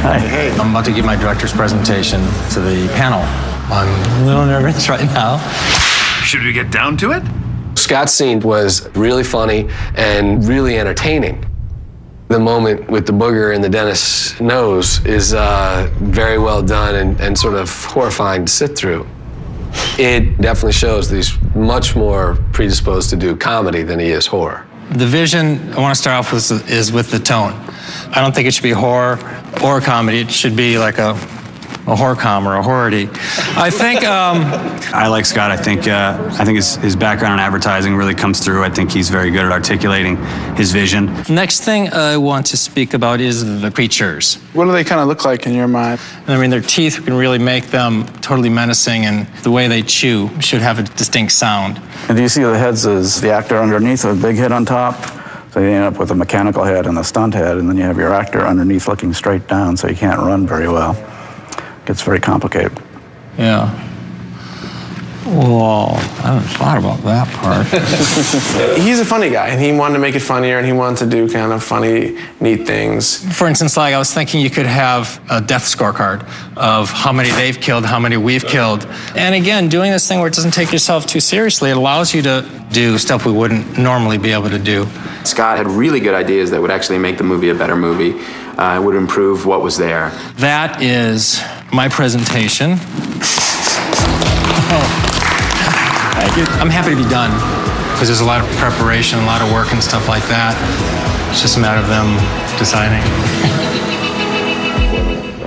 Hi. Hey. I'm about to give my director's presentation to the panel. I'm a little nervous right now. Should we get down to it? Scott's scene was really funny and really entertaining. The moment with the booger in the dentist's nose is very well done and sort of horrifying to sit through. It definitely shows that he's much more predisposed to do comedy than he is horror. The vision I want to start off with is with the tone. I don't think it should be horror or comedy. It should be like a horror-com or a horror-y. I think... I like Scott. I think his background in advertising really comes through. I think he's very good at articulating his vision. Next thing I want to speak about is the creatures. What do they kind of look like in your mind? I mean, their teeth can really make them totally menacing, and the way they chew should have a distinct sound. And do you see the heads as the actor underneath with a big head on top? So you end up with a mechanical head and a stunt head, and then you have your actor underneath looking straight down, so you can't run very well. It gets very complicated. Yeah. Well, I haven't thought about that part. He's a funny guy, and he wanted to make it funnier, and he wanted to do kind of funny, neat things. For instance, like I was thinking you could have a death scorecard of how many they've killed, how many we've killed. And again, doing this thing where it doesn't take yourself too seriously, it allows you to do stuff we wouldn't normally be able to do. Scott had really good ideas that would actually make the movie a better movie. It would improve what was there. That is my presentation. I'm happy to be done, because there's a lot of preparation, a lot of work and stuff like that. It's just a matter of them deciding.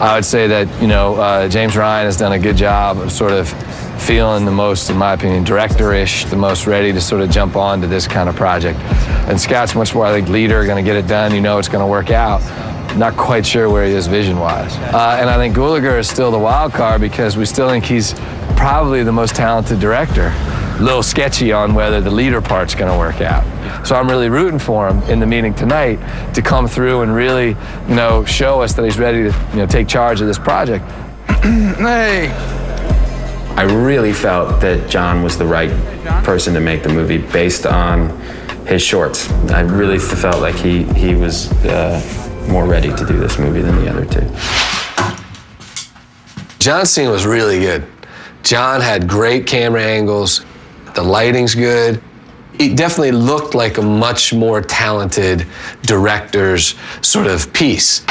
I would say that, James Ryan has done a good job of sort of feeling the most, in my opinion, director-ish, the most ready to sort of jump on to this kind of project. And Scott's much more, I think, leader, going to get it done, it's going to work out. Not quite sure where he is vision-wise. And I think Gulager is still the wild card because we still think he's probably the most talented director. A little sketchy on whether the leader part's going to work out. So I'm really rooting for him in the meeting tonight to come through and really, show us that he's ready to, take charge of this project. Hey. I really felt that John was the right person to make the movie based on his shorts. I really felt like he was more ready to do this movie than the other two. John's scene was really good. John had great camera angles. The lighting's good. It definitely looked like a much more talented director's sort of piece.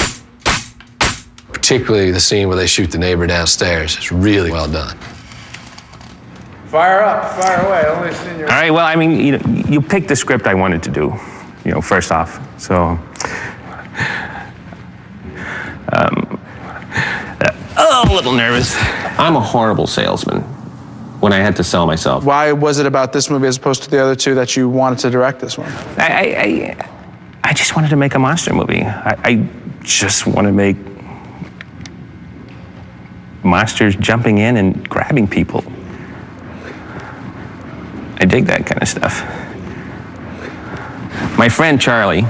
Particularly the scene where they shoot the neighbor downstairs. It's really well done. Fire up, fire away. Only seen your... All right, well, I mean, you picked the script I wanted to do, first off. So, a little nervous. I'm a horrible salesman when I had to sell myself. Why was it about this movie as opposed to the other two that you wanted to direct this one? I just wanted to make a monster movie. I just want to make monsters jumping in and grabbing people. I dig that kind of stuff. My friend Charlie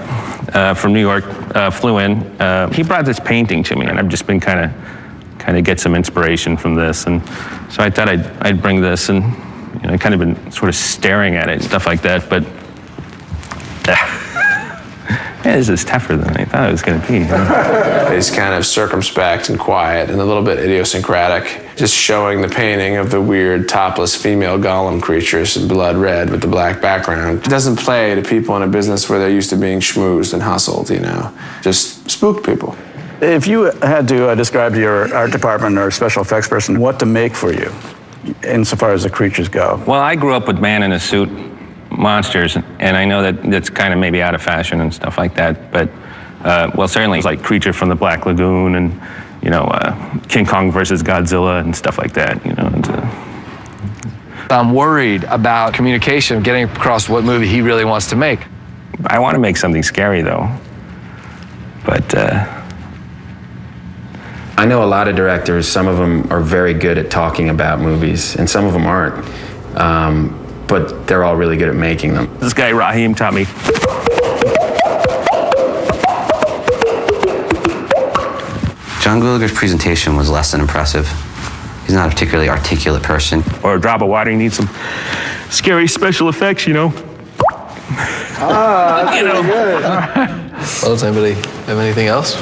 from New York flew in. He brought this painting to me, and I've just been kind of get some inspiration from this. And so I thought I'd bring this, and I kind of been sort of staring at it and stuff like that. But this is tougher than I thought it was going to be. He's kind of circumspect and quiet and a little bit idiosyncratic. Just showing the painting of the weird topless female golem creatures in blood red with the black background. It doesn't play to people in a business where they're used to being schmoozed and hustled, Just spook people. If you had to describe to your art department or special effects person what to make for you, insofar as the creatures go. Well, I grew up with man in a suit monsters, and I know that that's kind of maybe out of fashion and stuff like that, but certainly like Creature from the Black Lagoon and King Kong versus Godzilla and stuff like that. I'm worried about communication, getting across what movie he really wants to make. I want to make something scary though, but I know a lot of directors. Some of them are very good at talking about movies, and some of them aren't. But they're all really good at making them. This guy Raheem taught me. John Gulager's presentation was less than impressive. He's not a particularly articulate person. Or a drop of water, you need some scary special effects, That's pretty good. Well, does anybody have anything else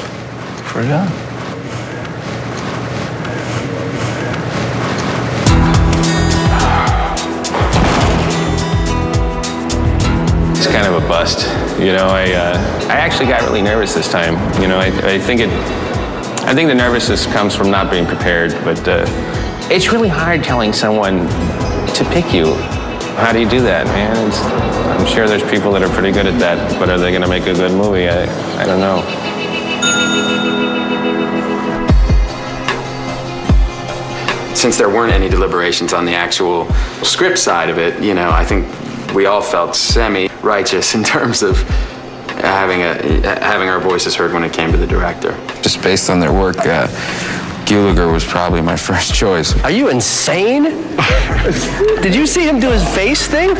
for John? kind of a bust. You know, I actually got really nervous this time. You know, I think the nervousness comes from not being prepared, but it's really hard telling someone to pick you. How do you do that, man? I'm sure there's people that are pretty good at that, but are they going to make a good movie? I don't know. Since there weren't any deliberations on the actual script side of it, you know, I think we all felt semi-righteous in terms of having our voices heard when it came to the director. Just based on their work, Gulager was probably my first choice. Are you insane? Did you see him do his face thing?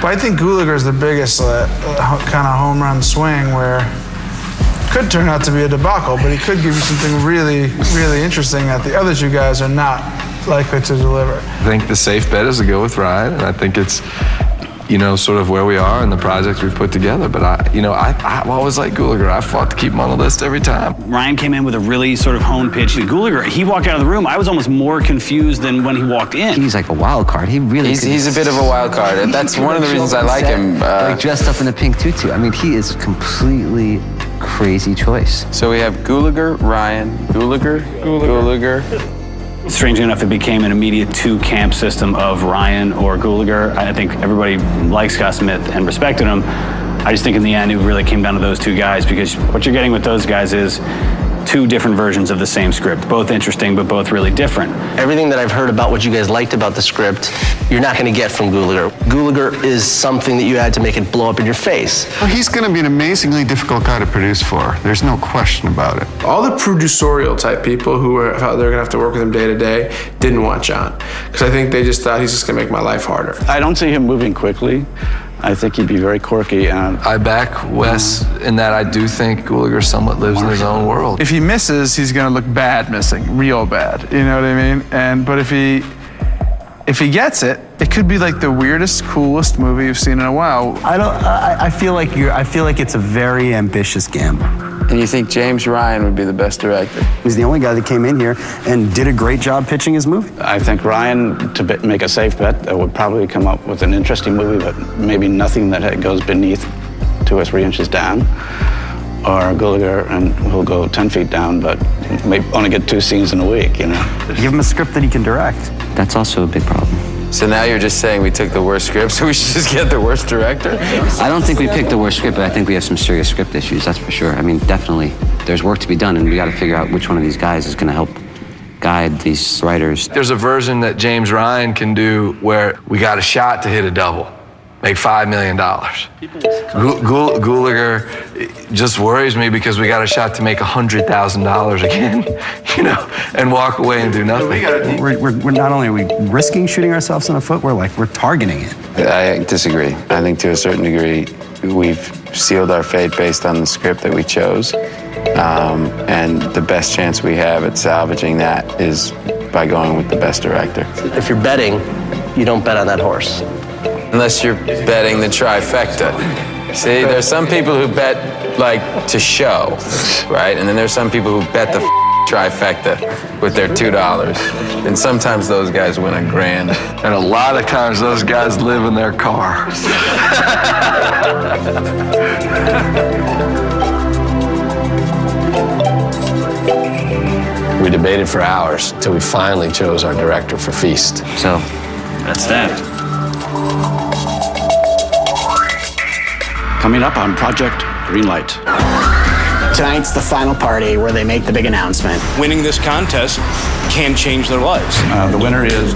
But I think Gulager is the biggest kind of home run swing where it could turn out to be a debacle, but he could give you something really, really interesting that the other two guys are not likely to deliver. I think the safe bet is to go with Ryan, and I think it's, you know, sort of where we are and the projects we've put together. But I've always liked Gulager. I fought to keep him on the list every time. Ryan came in with a really sort of honed pitch. Gulager, he walked out of the room. I was almost more confused than when he walked in. He's like a wild card. He really He's a bit of a wild card, and that's one of the reasons I like him. Like dressed up in a pink tutu. I mean, he is completely crazy choice. So we have Gulager, Ryan, Gulager. Strangely enough, it became an immediate two-camp system of Ryan or Gulager. I think everybody liked Scott Smith and respected him. I just think in the end, it really came down to those two guys, because what you're getting with those guys is two different versions of the same script, both interesting, but both really different. Everything that I've heard about what you guys liked about the script, you're not going to get from Gulager. Gulager is something that you had to make it blow up in your face. Well, he's going to be an amazingly difficult guy to produce for. There's no question about it. All the producerial type people who were they're going to have to work with him day to day didn't want John, because I think they just thought he's just going to make my life harder. I don't see him moving quickly. I think he'd be very quirky. And I back Wes in that I do think Gulager somewhat lives in his own world. If he misses, he's going to look bad missing, real bad. You know what I mean? But if he gets it, it could be like the weirdest, coolest movie you've seen in a while. I feel like it's a very ambitious gamble. And you think James Ryan would be the best director? He's the only guy that came in here and did a great job pitching his movie. I think Ryan, to make a safe bet, would probably come up with an interesting movie, but maybe nothing that goes beneath 2 or 3 inches down. Or Gulager, and he'll go 10 feet down, but may only get 2 scenes in a week, you know? Give him a script that he can direct. That's also a big problem. So now you're just saying we took the worst script, so we should just get the worst director? I don't think we picked the worst script, but I think we have some serious script issues, that's for sure. I mean, definitely, there's work to be done, and we got to figure out which one of these guys is going to help guide these writers. There's a version that James Ryan can do where we got a shot to hit a double, make $5 million. Gulager just worries me because we got a shot to make $100,000 again, you know, and walk away and do nothing. We're not only are we risking shooting ourselves in the foot, we're targeting it. I disagree. I think to a certain degree, we've sealed our fate based on the script that we chose. And the best chance we have at salvaging that is by going with the best director. If you're betting, you don't bet on that horse. Unless you're betting the trifecta. See, there's some people who bet, like, to show, right? And then there's some people who bet the trifecta with their $2. And sometimes those guys win $1,000. And a lot of times those guys live in their car. We debated for hours until we finally chose our director for Feast. So, That's that. Coming up on Project Greenlight. Tonight's the final party where they make the big announcement. Winning this contest can change their lives. The winner is